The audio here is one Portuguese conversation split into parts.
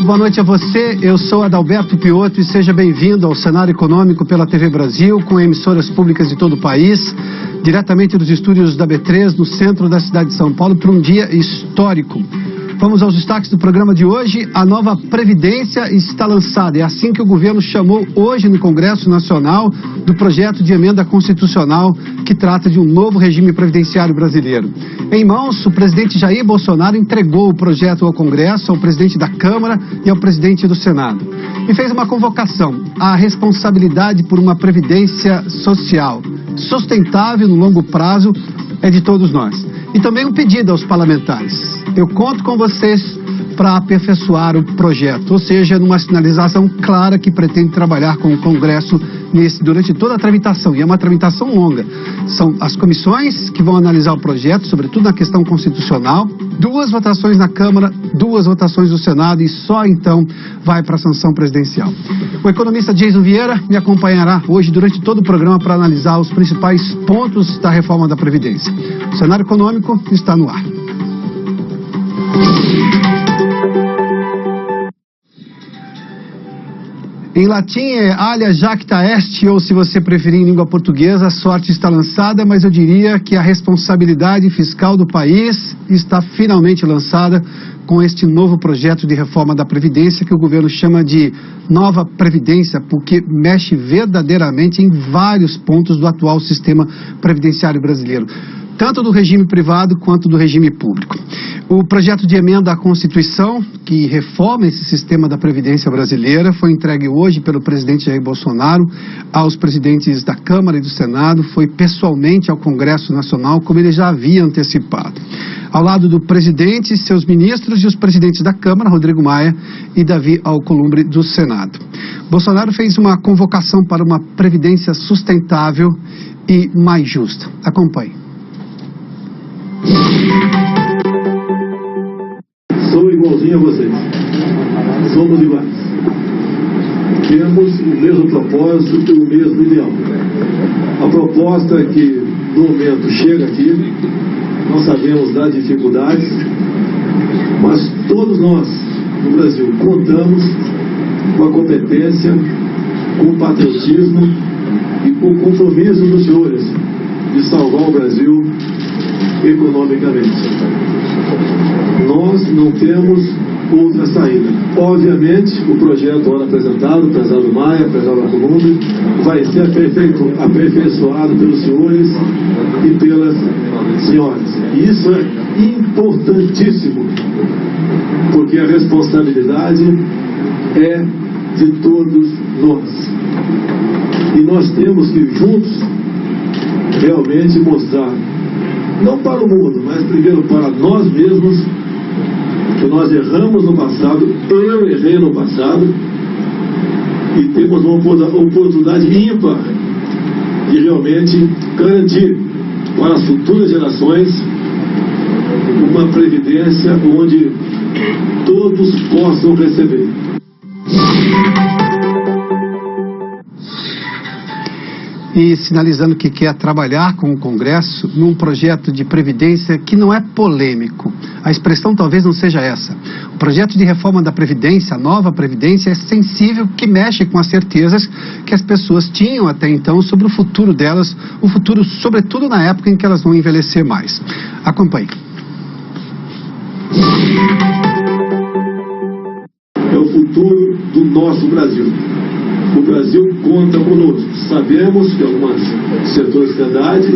Muito boa noite a você, eu sou Adalberto Piotto e seja bem-vindo ao Cenário Econômico pela TV Brasil, com emissoras públicas de todo o país, diretamente dos estúdios da B3, no centro da cidade de São Paulo, para um dia histórico. Vamos aos destaques do programa de hoje. A nova Previdência está lançada. É assim que o governo chamou hoje no Congresso Nacional do projeto de emenda constitucional que trata de um novo regime previdenciário brasileiro. Em mãos, o presidente Jair Bolsonaro entregou o projeto ao Congresso, ao presidente da Câmara e ao presidente do Senado. E fez uma convocação à responsabilidade por uma previdência social sustentável no longo prazo é de todos nós. E também um pedido aos parlamentares. Eu conto com vocês para aperfeiçoar o projeto, ou seja, numa sinalização clara que pretende trabalhar com o Congresso durante toda a tramitação, e é uma tramitação longa. São as comissões que vão analisar o projeto, sobretudo na questão constitucional, 2 votações na Câmara, 2 votações no Senado e só então vai para a sanção presidencial. O economista Jason Vieira me acompanhará hoje durante todo o programa para analisar os principais pontos da reforma da Previdência. O cenário econômico está no ar. Em latim é alia jacta est, ou se você preferir em língua portuguesa, a sorte está lançada, mas eu diria que a responsabilidade fiscal do país está finalmente lançada com este novo projeto de reforma da Previdência que o governo chama de nova Previdência, porque mexe verdadeiramente em vários pontos do atual sistema previdenciário brasileiro, tanto do regime privado quanto do regime público. O projeto de emenda à Constituição, que reforma esse sistema da Previdência brasileira, foi entregue hoje pelo presidente Jair Bolsonaro aos presidentes da Câmara e do Senado, foi pessoalmente ao Congresso Nacional, como ele já havia antecipado. Ao lado do presidente, seus ministros e os presidentes da Câmara, Rodrigo Maia e Davi Alcolumbre, do Senado. Bolsonaro fez uma convocação para uma Previdência sustentável e mais justa. Acompanhe. Sou igualzinho a vocês. Somos iguais. Temos o mesmo propósito e o mesmo ideal. A proposta é que, no momento, chega aqui, nós sabemos das dificuldades, mas todos nós, no Brasil, contamos com a competência, com o patriotismo e com o compromisso dos senhores de salvar o Brasil economicamente. Nós não temos outra saída. Obviamente, o projeto ora apresentado, prezado Maia, prezado Alcolumbre, vai ser aperfeiçoado pelos senhores e pelas senhoras. E isso é importantíssimo, porque a responsabilidade é de todos nós. E nós temos que, juntos, realmente mostrar, não para o mundo, mas primeiro para nós mesmos, que nós erramos no passado, eu errei no passado, e temos uma oportunidade ímpar de realmente garantir para as futuras gerações uma previdência onde todos possam receber. E sinalizando que quer trabalhar com o Congresso num projeto de previdência que não é polêmico. A expressão talvez não seja essa. O projeto de reforma da Previdência, a nova Previdência, é sensível, que mexe com as certezas que as pessoas tinham até então sobre o futuro delas, o futuro sobretudo na época em que elas vão envelhecer mais. Acompanhe. É o futuro do nosso Brasil. O Brasil conta conosco. Sabemos que alguns setores da sociedade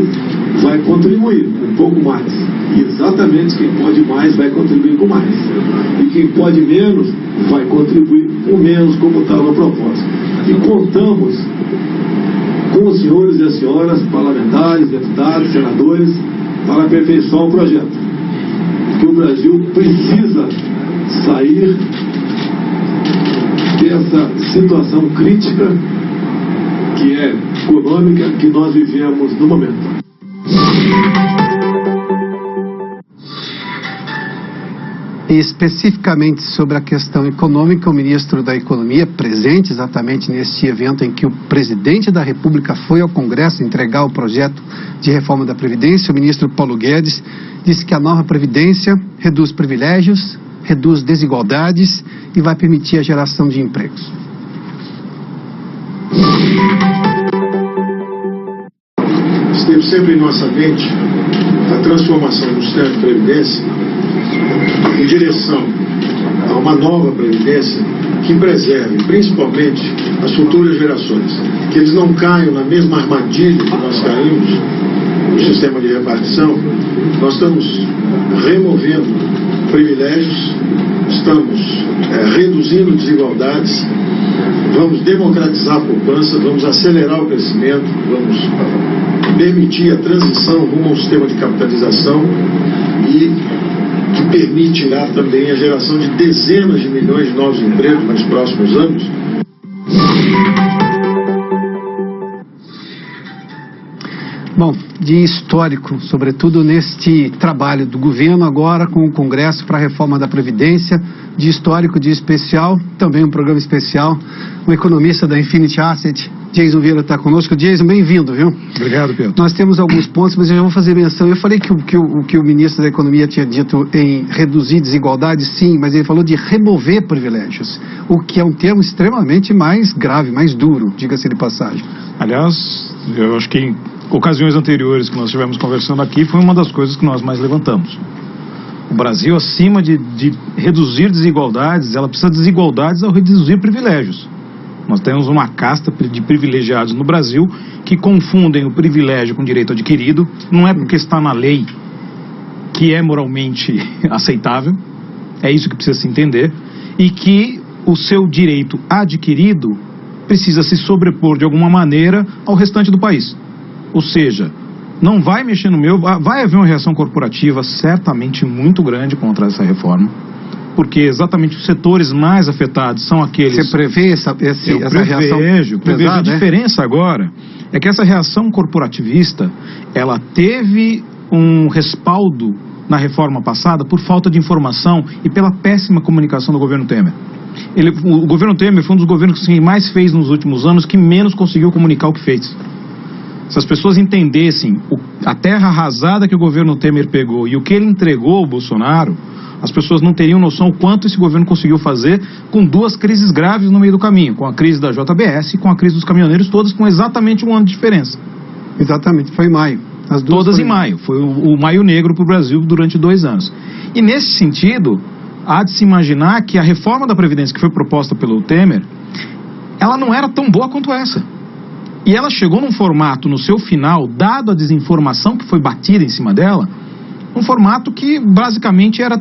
vai contribuir um pouco mais. E exatamente quem pode mais vai contribuir com mais. E quem pode menos vai contribuir com menos, como estava a proposta. E contamos com os senhores e as senhoras, parlamentares, deputados, senadores, para aperfeiçoar o projeto. Porque o Brasil precisa sair dessa situação crítica que é econômica que nós vivemos no momento. Especificamente sobre a questão econômica, o ministro da Economia, presente exatamente neste evento em que o presidente da República foi ao Congresso entregar o projeto de reforma da Previdência, o ministro Paulo Guedes, disse que a nova Previdência reduz privilégios, reduz desigualdades e vai permitir a geração de empregos. Esteve sempre em nossa mente a transformação do sistema de previdência em direção a uma nova previdência que preserve principalmente as futuras gerações, que eles não caiam na mesma armadilha que nós caímos no sistema de repartição. Nós estamos removendo privilégios, estamos reduzindo desigualdades, vamos democratizar a poupança, vamos acelerar o crescimento, vamos permitir a transição rumo a um sistema de capitalização e que permitirá também a geração de dezenas de milhões de novos empregos nos próximos anos. Bom, de histórico, sobretudo neste trabalho do governo agora com o Congresso para a reforma da Previdência, de histórico, de especial, também um programa especial, um economista da Infinity Asset, Jason Vieira está conosco. Jason, bem-vindo, viu? Obrigado, Pedro. Nós temos alguns pontos, mas eu já vou fazer menção. Eu falei que o ministro da Economia tinha dito em reduzir desigualdades, sim, mas ele falou de remover privilégios, o que é um termo extremamente mais grave, mais duro, diga-se de passagem. Aliás, eu acho que em ocasiões anteriores que nós estivemos conversando aqui, foi uma das coisas que nós mais levantamos. O Brasil, acima de reduzir desigualdades, ela precisa de desigualdades ao reduzir privilégios. Nós temos uma casta de privilegiados no Brasil que confundem o privilégio com o direito adquirido. Não é porque está na lei que é moralmente aceitável, é isso que precisa se entender, e que o seu direito adquirido precisa se sobrepor de alguma maneira ao restante do país. Ou seja, não vai mexer no meu, vai haver uma reação corporativa certamente muito grande contra essa reforma, porque exatamente os setores mais afetados são aqueles... Você prevê essa reação? Eu prevejo. A diferença agora é que essa reação corporativista, ela teve um respaldo na reforma passada por falta de informação e pela péssima comunicação do governo Temer. O governo Temer foi um dos governos que mais fez nos últimos anos, que menos conseguiu comunicar o que fez. Se as pessoas entendessem a terra arrasada que o governo Temer pegou e o que ele entregou ao Bolsonaro, as pessoas não teriam noção o quanto esse governo conseguiu fazer com duas crises graves no meio do caminho, com a crise da JBS e com a crise dos caminhoneiros, todas com exatamente um ano de diferença. Exatamente, foi em maio. As duas todas em maio, foi o Maio Negro para o Brasil durante 2 anos. E nesse sentido, há de se imaginar que a reforma da Previdência que foi proposta pelo Temer, ela não era tão boa quanto essa. E ela chegou num formato, no seu final, dado a desinformação que foi batida em cima dela, um formato que basicamente era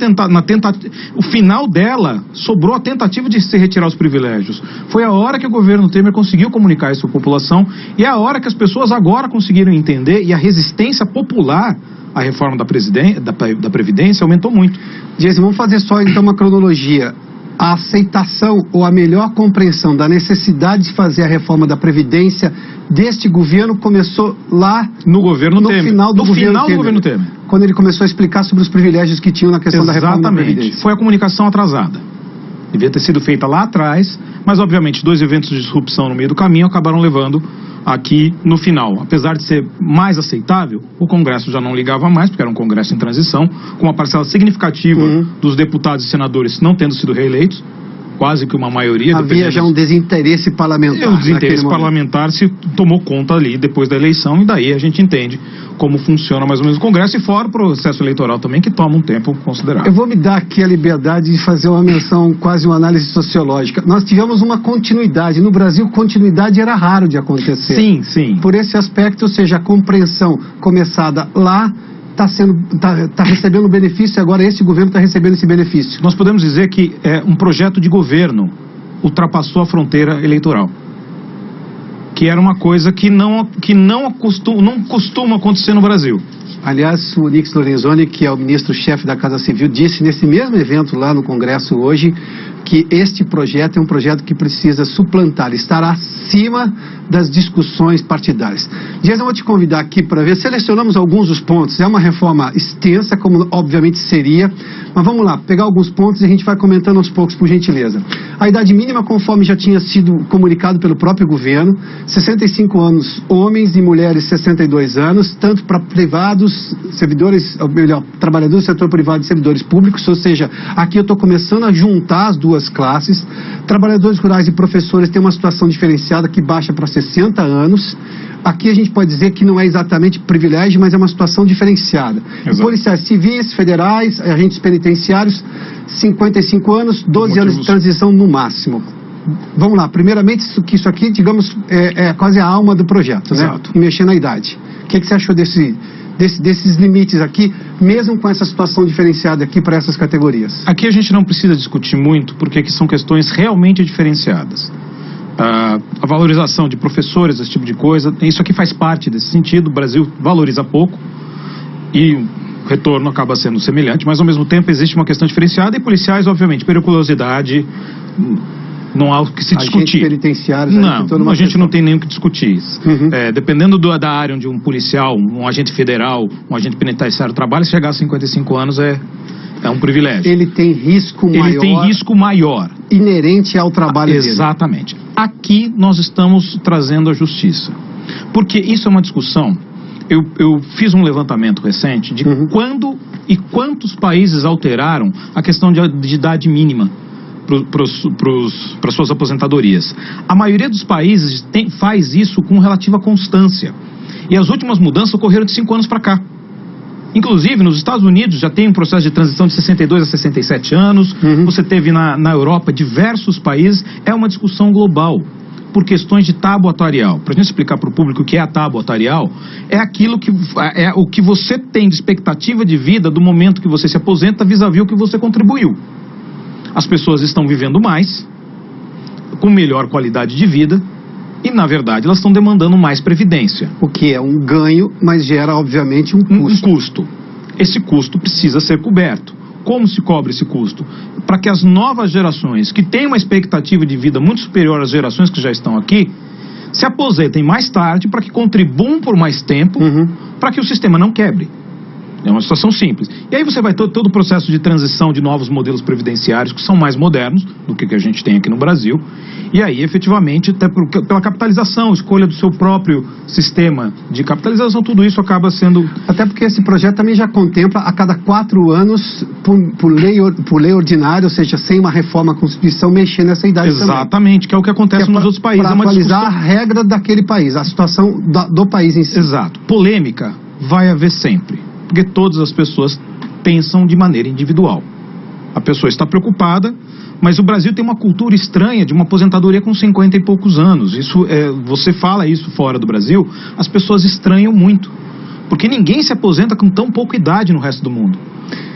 o final dela sobrou a tentativa de se retirar os privilégios. Foi a hora que o governo Temer conseguiu comunicar isso à população e é a hora que as pessoas agora conseguiram entender, e a resistência popular à reforma da Previdência aumentou muito. Jason, vamos fazer só então uma cronologia. A aceitação ou a melhor compreensão da necessidade de fazer a reforma da Previdência deste governo começou lá no governo Temer. Final do governo Temer. Quando ele começou a explicar sobre os privilégios que tinham na questão da reforma da Previdência. Foi a comunicação atrasada. Devia ter sido feita lá atrás, mas obviamente 2 eventos de disrupção no meio do caminho acabaram levando aqui no final. Apesar de ser mais aceitável, o Congresso já não ligava mais, porque era um Congresso em transição, com uma parcela significativa dos deputados e senadores não tendo sido reeleitos, quase que uma maioria. Havia já um desinteresse parlamentar. O desinteresse parlamentar se tomou conta ali depois da eleição, e daí a gente entende como funciona mais ou menos o Congresso, e fora o processo eleitoral também, que toma um tempo considerável. Eu vou me dar aqui a liberdade de fazer uma menção, quase uma análise sociológica. Nós tivemos uma continuidade. No Brasil, continuidade era raro de acontecer. Sim, sim. Por esse aspecto, ou seja, a compreensão começada lá está recebendo benefício, e agora este governo está recebendo esse benefício. Nós podemos dizer que um projeto de governo ultrapassou a fronteira eleitoral, que era uma coisa que não costuma acontecer no Brasil. Aliás, o Onyx Lorenzoni, que é o ministro-chefe da Casa Civil, disse nesse mesmo evento lá no Congresso hoje que este projeto é um projeto que precisa suplantar, estar acima das discussões partidárias. Dias, eu vou te convidar aqui para ver, selecionamos alguns dos pontos, é uma reforma extensa, como obviamente seria, mas vamos lá, pegar alguns pontos e a gente vai comentando aos poucos, por gentileza. A idade mínima, conforme já tinha sido comunicado pelo próprio governo, 65 anos homens e mulheres 62 anos, tanto para privados, servidores, ou melhor, trabalhadores do setor privado e servidores públicos, ou seja, aqui eu estou começando a juntar as duas classes. Trabalhadores rurais e professores têm uma situação diferenciada que baixa para 60 anos. Aqui a gente pode dizer que não é exatamente privilégio, mas é uma situação diferenciada. Policiais civis, federais, agentes penitenciários, 55 anos, 12 anos de transição no máximo. Vamos lá, primeiramente, isso aqui, digamos, é quase a alma do projeto, Exato. né? E mexer na idade. O que você achou desses limites aqui, mesmo com essa situação diferenciada aqui para essas categorias? Aqui a gente não precisa discutir muito, porque aqui são questões realmente diferenciadas. A valorização de professores, esse tipo de coisa, isso aqui faz parte desse sentido. O Brasil valoriza pouco e o retorno acaba sendo semelhante, mas ao mesmo tempo existe uma questão diferenciada. E policiais, obviamente, periculosidade, não há o que se discutir. Penitenciários, não, a gente não tem nem o que discutir. Dependendo da área onde um policial, um agente federal, um agente penitenciário trabalha, se chegar a 55 anos é um privilégio. Ele tem risco maior. Ele tem risco maior. Inerente ao trabalho dele. Exatamente. Aqui nós estamos trazendo a justiça. Porque isso é uma discussão. Eu fiz um levantamento recente de quando e quantos países alteraram a questão de idade mínima para suas aposentadorias. A maioria dos países faz isso com relativa constância. E as últimas mudanças ocorreram de 5 anos para cá. Inclusive, nos Estados Unidos já tem um processo de transição de 62 a 67 anos. Você teve na Europa diversos países. É uma discussão global por questões de tábua atuarial. Para a gente explicar para o público o que é a tábua atuarial, é aquilo que é o que você tem de expectativa de vida do momento que você se aposenta vis-à-vis o que você contribuiu. As pessoas estão vivendo mais, com melhor qualidade de vida, e, na verdade, elas estão demandando mais previdência. O que é um ganho, mas gera, obviamente, um custo. Um custo. Esse custo precisa ser coberto. Como se cobre esse custo? Para que as novas gerações, que têm uma expectativa de vida muito superior às gerações que já estão aqui, se aposentem mais tarde, para que contribuam por mais tempo, para que o sistema não quebre. É uma situação simples. E aí você vai ter todo o processo de transição de novos modelos previdenciários que são mais modernos do que a gente tem aqui no Brasil. E aí, efetivamente, até pela capitalização, escolha do seu próprio sistema de capitalização, tudo isso acaba sendo... Até porque esse projeto também já contempla a cada 4 anos, por lei ordinária, ou seja, sem uma reforma à Constituição, mexer nessa idade também. Exatamente, que é o que acontece nos outros países. Para atualizar a regra daquele país, a situação do país em si. Exato. Polêmica vai haver sempre. Porque todas as pessoas pensam de maneira individual. A pessoa está preocupada, mas o Brasil tem uma cultura estranha de uma aposentadoria com 50 e poucos anos. Você fala isso fora do Brasil, as pessoas estranham muito. Porque ninguém se aposenta com tão pouca idade no resto do mundo.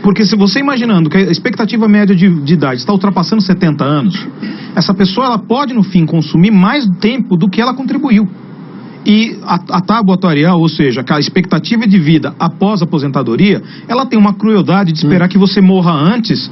Porque se você imaginando que a expectativa média de idade está ultrapassando 70 anos, essa pessoa ela pode, no fim, consumir mais tempo do que ela contribuiu. E a tábua atuarial, ou seja, a expectativa de vida após a aposentadoria, ela tem uma crueldade de esperar que você morra antes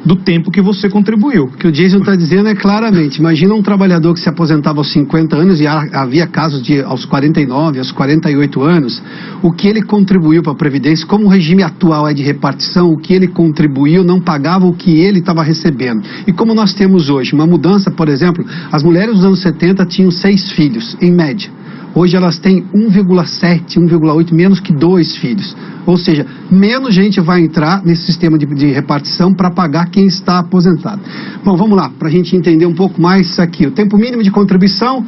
do tempo que você contribuiu. O que o Jason está dizendo é claramente, imagina um trabalhador que se aposentava aos 50 anos e havia casos de aos 49, aos 48 anos, o que ele contribuiu para a Previdência, como o regime atual é de repartição, o que ele contribuiu não pagava o que ele estava recebendo. E como nós temos hoje uma mudança, por exemplo, as mulheres dos anos 70 tinham 6 filhos, em média. Hoje elas têm 1,7, 1,8, menos que 2 filhos. Ou seja, menos gente vai entrar nesse sistema de repartição para pagar quem está aposentado. Bom, vamos lá, para a gente entender um pouco mais isso aqui. O tempo mínimo de contribuição,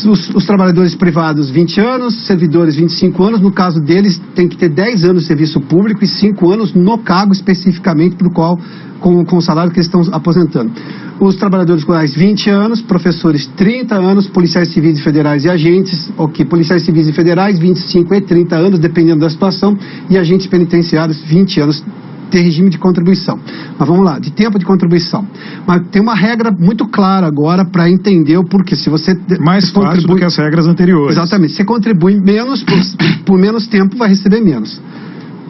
os trabalhadores privados 20 anos, servidores 25 anos. No caso deles, tem que ter 10 anos de serviço público e 5 anos no cargo especificamente para o qual, com o salário que eles estão aposentando. Os trabalhadores rurais 20 anos, professores 30 anos, policiais civis e federais e agentes, policiais civis e federais 25 e 30 anos, dependendo da situação, e agentes penitenciários 20 anos de regime de contribuição. Mas vamos lá, de tempo de contribuição. Mas tem uma regra muito clara agora para entender o porquê. Se você mais fácil do que as regras anteriores. Exatamente. Se você contribui menos, por menos tempo, vai receber menos.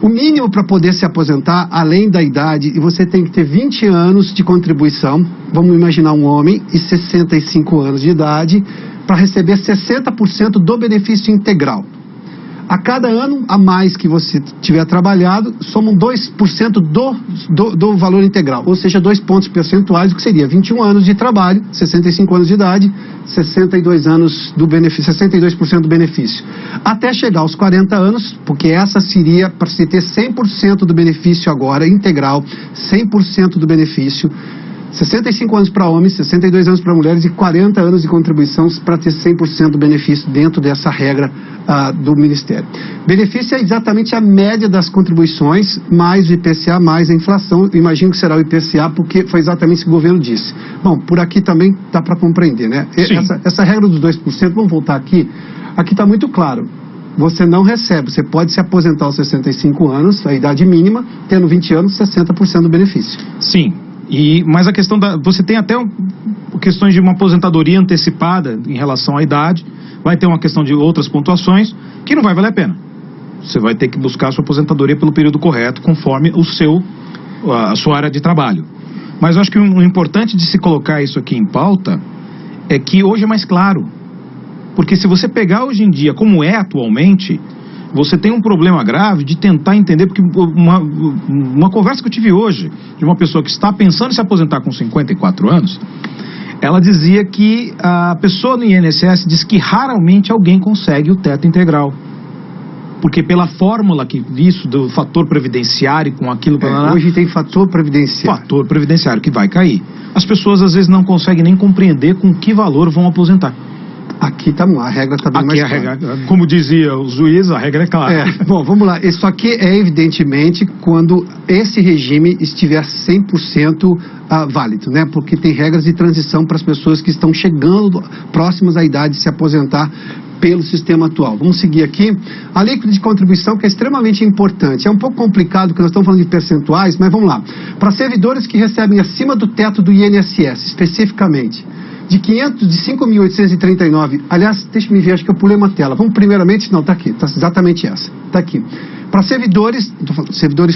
O mínimo para poder se aposentar, além da idade, e você tem que ter 20 anos de contribuição, vamos imaginar um homem, e 65 anos de idade, para receber 60% do benefício integral. A cada ano a mais que você tiver trabalhado, somam 2% do valor integral, ou seja, 2 pontos percentuais, o que seria 21 anos de trabalho, 65 anos de idade, 62% do benefício. Até chegar aos 40 anos, porque essa seria para se ter 100% do benefício agora, integral, 100% do benefício, 65 anos para homens, 62 anos para mulheres e 40 anos de contribuição para ter 100% do benefício dentro dessa regra do Ministério. Benefício é exatamente a média das contribuições, mais o IPCA, mais a inflação. Eu imagino que será o IPCA, porque foi exatamente isso que o governo disse. Bom, por aqui também dá para compreender, né? Essa regra dos 2%, vamos voltar aqui. Aqui está muito claro. Você não recebe, você pode se aposentar aos 65 anos, a idade mínima, tendo 20 anos, 60% do benefício. Sim. Mas a questão você tem até questões de uma aposentadoria antecipada em relação à idade, vai ter uma questão de outras pontuações que não vai valer a pena. Você vai ter que buscar a sua aposentadoria pelo período correto, conforme a sua área de trabalho. Mas eu acho que o importante de se colocar isso aqui em pauta é que hoje é mais claro. Porque se você pegar hoje em dia, como é atualmente, você tem um problema grave de tentar entender, porque uma conversa que eu tive hoje, de uma pessoa que está pensando em se aposentar com 54 anos, ela dizia que a pessoa no INSS diz que raramente alguém consegue o teto integral. Porque pela fórmula do fator previdenciário com aquilo... hoje tem fator previdenciário. Fator previdenciário que vai cair. As pessoas às vezes não conseguem nem compreender com que valor vão aposentar. Aqui tá, a regra está bem mais clara. Como dizia o juiz, a regra é clara. Bom, vamos lá. Isso aqui é evidentemente quando esse regime estiver 100% válido, né? Porque tem regras de transição para as pessoas que estão chegando próximas à idade de se aposentar pelo sistema atual. Vamos seguir aqui. A alíquota de contribuição, que é extremamente importante. É um pouco complicado, porque nós estamos falando de percentuais, mas vamos lá. Para servidores que recebem acima do teto do INSS, especificamente, de 5.839, aliás, deixa eu me ver, acho que eu pulei uma tela. Vamos primeiramente, não, está aqui, está exatamente essa, está aqui. Para servidores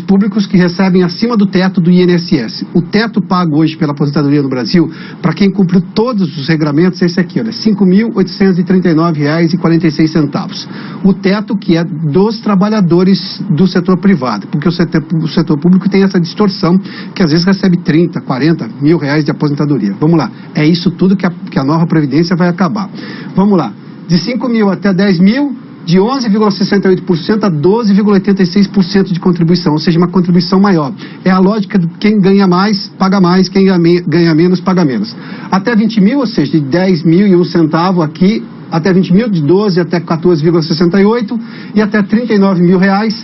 públicos que recebem acima do teto do INSS. O teto pago hoje pela aposentadoria no Brasil, para quem cumpriu todos os regramentos, é esse aqui, olha, R$ 5.839,46. O teto que é dos trabalhadores do setor privado, porque o setor público tem essa distorção, que às vezes recebe 30, 40 mil reais de aposentadoria. Vamos lá, é isso tudo que a nova Previdência vai acabar. Vamos lá, de 5 mil até 10 mil, de 11,68% a 12,86% de contribuição, ou seja, uma contribuição maior. É a lógica de quem ganha mais, quem ganha menos, paga menos. Até 20 mil, ou seja, de 10 mil e um centavo aqui, até 20 mil, de 12 até 14,68 e até 39 mil reais,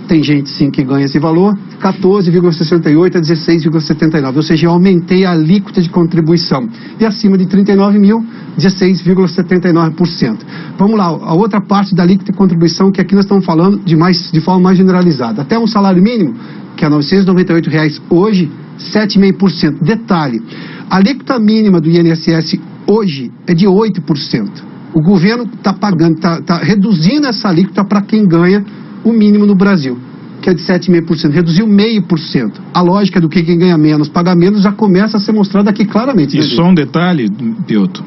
tem gente sim que ganha esse valor, 14,68 a 16,79, ou seja, eu aumentei a alíquota de contribuição. E acima de 39 mil, 16,79%. Vamos lá, a outra parte da alíquota de contribuição, que aqui nós estamos falando de forma mais generalizada. Até um salário mínimo, que é R$ 998 reais hoje, 7,5%. Detalhe, a alíquota mínima do INSS hoje é de 8%. O governo está pagando, está reduzindo essa alíquota para quem ganha o mínimo no Brasil, que é de 7,5%, reduziu 0,5%. A lógica do que quem ganha menos, paga menos, já começa a ser mostrada aqui claramente. E só um detalhe, Piotr,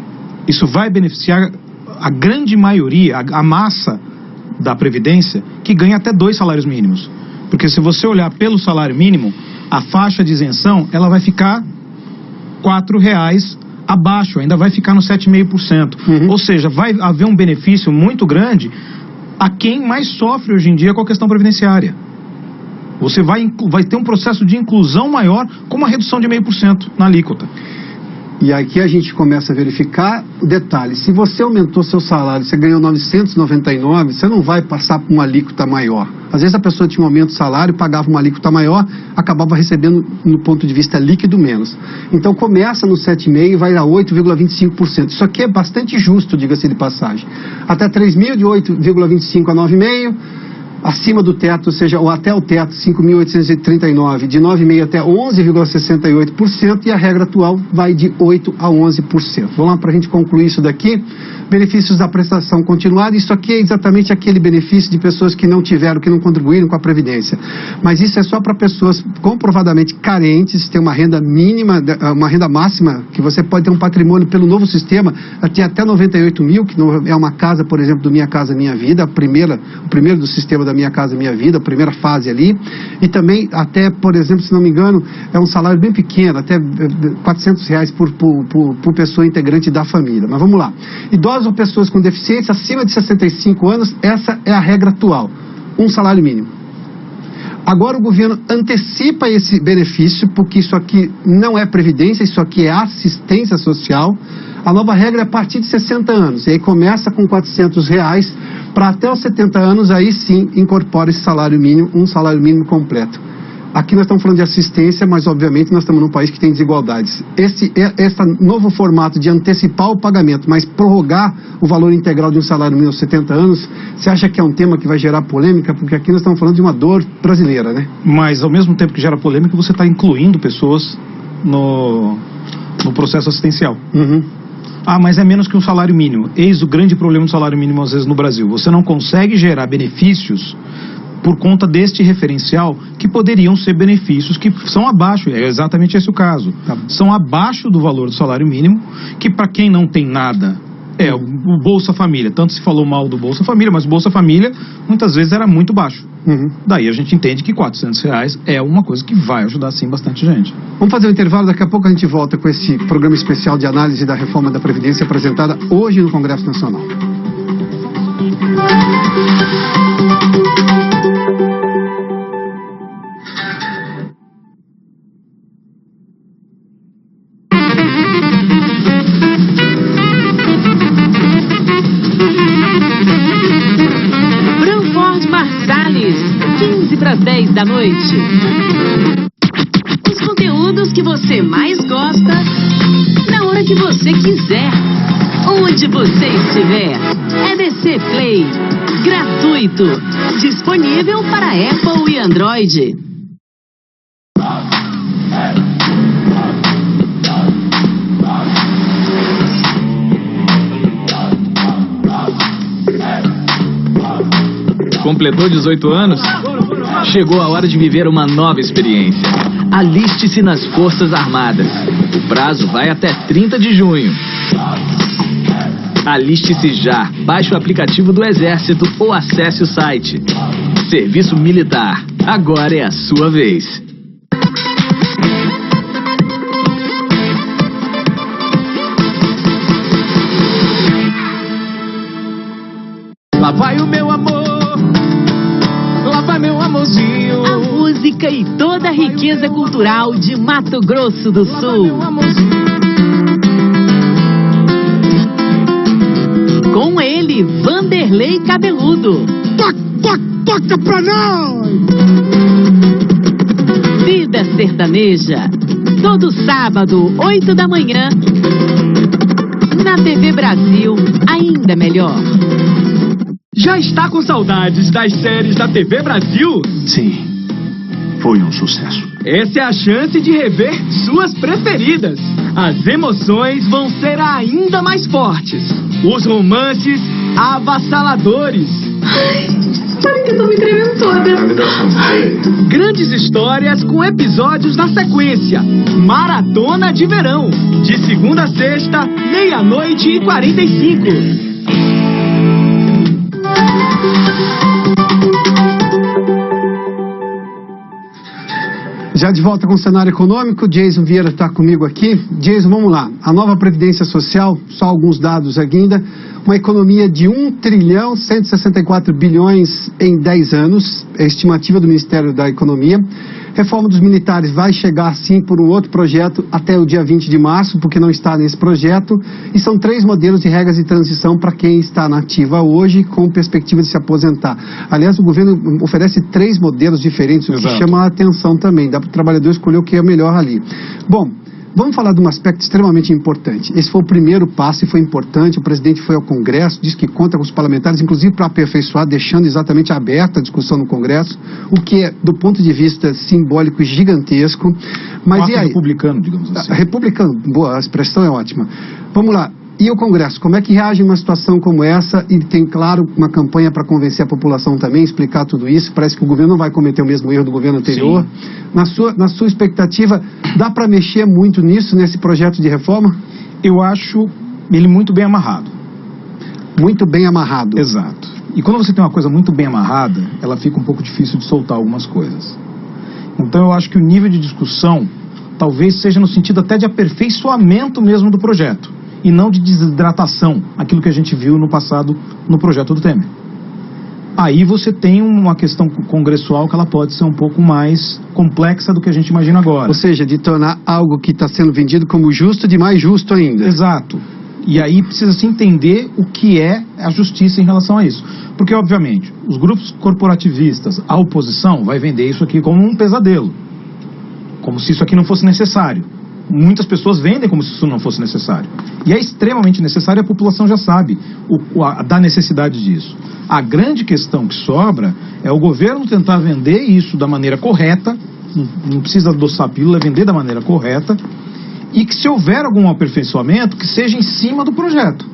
isso vai beneficiar a grande maioria, a massa da Previdência, que ganha até 2 salários mínimos. Porque se você olhar pelo salário mínimo, a faixa de isenção, ela vai ficar R$ 4,00 abaixo, ainda vai ficar no 7,5%. Ou seja, vai haver um benefício muito grande a quem mais sofre hoje em dia com a questão previdenciária. Você vai ter um processo de inclusão maior com uma redução de 0,5% na alíquota. E aqui a gente começa a verificar o detalhe. Se você aumentou seu salário, você ganhou 999, você não vai passar por uma alíquota maior. Às vezes a pessoa tinha um aumento de salário, pagava uma alíquota maior, acabava recebendo, no ponto de vista líquido, menos. Então começa no 7,5% e vai a 8,25%. Isso aqui é bastante justo, diga-se de passagem. Até 3 mil, de 8,25% a 9,5%. acima do teto, ou seja, ou até o teto, 5.839, de 9,5% até 11,68%, e a regra atual vai de 8% a 11%. Vamos lá para a gente concluir isso daqui. Benefícios da prestação continuada, isso aqui é exatamente aquele benefício de pessoas que não tiveram, que não contribuíram com a Previdência. Mas isso é só para pessoas comprovadamente carentes, tem uma renda mínima, uma renda máxima, que você pode ter um patrimônio pelo novo sistema, até 98 mil, que não é uma casa, por exemplo, do Minha Casa Minha Vida, o primeiro do sistema da Minha Casa Minha Vida, a primeira fase ali, e também até, por exemplo, se não me engano, é um salário bem pequeno, até R$400 por pessoa integrante da família. Mas vamos lá. Idosos ou pessoas com deficiência acima de 65 anos, essa é a regra atual, um salário mínimo. Agora o governo antecipa esse benefício, porque isso aqui não é previdência, isso aqui é assistência social. A nova regra é a partir de 60 anos, e aí começa com R$400, para até os 70 anos, aí sim incorpora esse salário mínimo, um salário mínimo completo. Aqui nós estamos falando de assistência, mas obviamente nós estamos num país que tem desigualdades. Esse novo formato de antecipar o pagamento, mas prorrogar o valor integral de um salário mínimo aos 70 anos, você acha que é um tema que vai gerar polêmica? Porque aqui nós estamos falando de uma dor brasileira, né? Mas ao mesmo tempo que gera polêmica, você está incluindo pessoas no processo assistencial. Uhum. Ah, mas é menos que um salário mínimo. Eis o grande problema do salário mínimo às vezes no Brasil. Você não consegue gerar benefícios por conta deste referencial, que poderiam ser benefícios que são abaixo, é exatamente esse o caso. Tá. São abaixo do valor do salário mínimo, que para quem não tem nada, é o Bolsa Família. Tanto se falou mal do Bolsa Família, mas o Bolsa Família muitas vezes era muito baixo. Uhum. Daí a gente entende que R$400 é uma coisa que vai ajudar sim bastante gente. Vamos fazer um intervalo, daqui a pouco a gente volta com esse programa especial de análise da reforma da Previdência apresentada hoje no Congresso Nacional. Às 10 da noite. Os conteúdos que você mais gosta, na hora que você quiser, onde você estiver. EBC Play, gratuito, disponível para Apple e Android. Completou 18 anos? Chegou a hora de viver uma nova experiência. Aliste-se nas Forças Armadas. O prazo vai até 30 de junho. Aliste-se já. Baixe o aplicativo do Exército ou acesse o site. Serviço Militar. Agora é a sua vez. Lá vai o meu amor. Lá vai meu amorzinho. A música e toda a riqueza cultural de Mato Grosso do Sul. Com ele, Vanderlei Cabeludo. Toca pra nós! Vida Sertaneja. Todo sábado, 8 da manhã. Na TV Brasil, ainda melhor. Já está com saudades das séries da TV Brasil? Sim, foi um sucesso. Essa é a chance de rever suas preferidas. As emoções vão ser ainda mais fortes. Os romances avassaladores. Ai, para que eu tô me tremendo toda. Grandes histórias com episódios na sequência. Maratona de verão. De segunda a sexta, 00:45. Já de volta com o cenário econômico, Jason Vieira está comigo aqui. Jason, vamos lá. A nova Previdência Social, só alguns dados ainda, uma economia de 1.164 bilhões em 10 anos, é a estimativa do Ministério da Economia. Reforma dos militares vai chegar sim por um outro projeto até o dia 20 de março, porque não está nesse projeto, e são 3 modelos de regras de transição para quem está na ativa hoje com perspectiva de se aposentar. Aliás, o governo oferece 3 modelos diferentes, o que chama a atenção também, dá para o trabalhador escolher o que é melhor ali. Bom, Vamos falar de um aspecto extremamente importante. Esse foi o primeiro passo e foi importante. O presidente foi ao Congresso, disse que conta com os parlamentares, inclusive para aperfeiçoar, deixando exatamente aberta a discussão no Congresso, o que é, do ponto de vista simbólico, gigantesco. Mas e aí? Republicano, digamos assim. Republicano, boa, a expressão é ótima. Vamos lá. E o Congresso, como é que reage a uma situação como essa? E tem, claro, uma campanha para convencer a população também, explicar tudo isso. Parece que o governo não vai cometer o mesmo erro do governo anterior. Na sua expectativa, dá para mexer muito nisso, nesse projeto de reforma? Eu acho ele muito bem amarrado. Muito bem amarrado. Exato. E quando você tem uma coisa muito bem amarrada, ela fica um pouco difícil de soltar algumas coisas. Então eu acho que o nível de discussão talvez seja no sentido até de aperfeiçoamento mesmo do projeto. E não de desidratação, aquilo que a gente viu no passado no projeto do Temer. Aí você tem uma questão congressual que ela pode ser um pouco mais complexa do que a gente imagina agora. Ou seja, de tornar algo que está sendo vendido como justo de mais justo ainda. Exato. E aí precisa se entender o que é a justiça em relação a isso. Porque, obviamente, os grupos corporativistas, a oposição, vai vender isso aqui como um pesadelo. Como se isso aqui não fosse necessário. Muitas pessoas vendem como se isso não fosse necessário. E é extremamente necessário, a população já sabe da necessidade disso. A grande questão que sobra é o governo tentar vender isso da maneira correta, não precisa adoçar a pílula, é vender da maneira correta, e que se houver algum aperfeiçoamento, que seja em cima do projeto.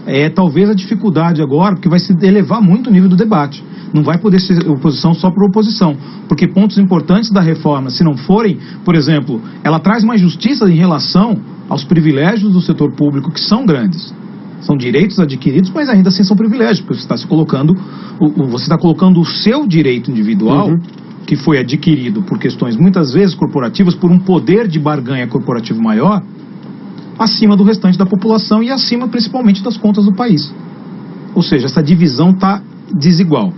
É talvez a dificuldade agora, porque vai se elevar muito o nível do debate. Não vai poder ser oposição só por oposição. Porque pontos importantes da reforma, se não forem, por exemplo, ela traz mais justiça em relação aos privilégios do setor público, que são grandes. São direitos adquiridos, mas ainda assim são privilégios, porque você está colocando o seu direito individual, que foi adquirido por questões muitas vezes corporativas, por um poder de barganha corporativo maior, acima do restante da população e acima principalmente das contas do país. Ou seja, essa divisão está desigual.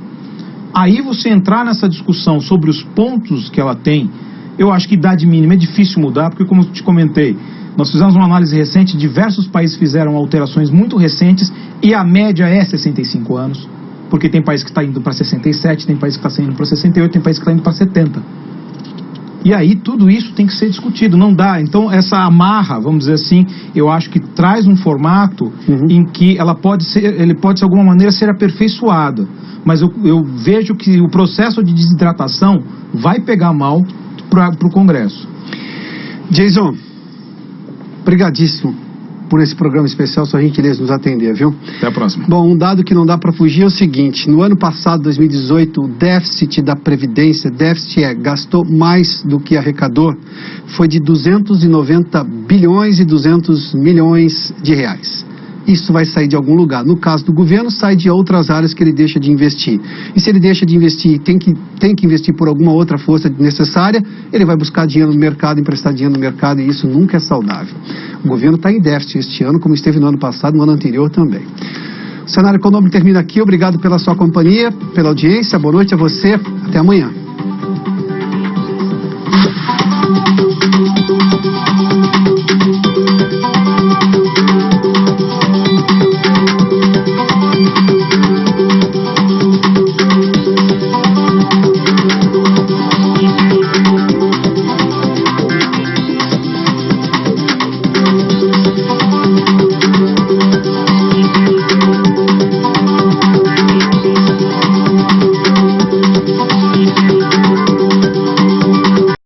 Aí você entrar nessa discussão sobre os pontos que ela tem, eu acho que idade mínima é difícil mudar, porque como eu te comentei, nós fizemos uma análise recente, diversos países fizeram alterações muito recentes e a média é 65 anos, porque tem país que está indo para 67, tem país que está indo para 68, tem país que está indo para 70. E aí tudo isso tem que ser discutido, não dá. Então essa amarra, vamos dizer assim, eu acho que traz um formato em que ele pode de alguma maneira ser aperfeiçoado. Mas eu vejo que o processo de desidratação vai pegar mal para o Congresso. Jason, brigadíssimo por esse programa especial, sua gentileza nos atender, viu? Até a próxima. Bom, um dado que não dá para fugir é o seguinte: no ano passado, 2018, o déficit da Previdência, gastou mais do que arrecadou, foi de 290 bilhões e 200 milhões de reais. Isso vai sair de algum lugar. No caso do governo, sai de outras áreas que ele deixa de investir. E se ele deixa de investir e tem que investir por alguma outra força necessária, ele vai buscar dinheiro no mercado, emprestar dinheiro no mercado, e isso nunca é saudável. O governo está em déficit este ano, como esteve no ano passado, no ano anterior também. O Cenário Econômico termina aqui. Obrigado pela sua companhia, pela audiência. Boa noite a você. Até amanhã.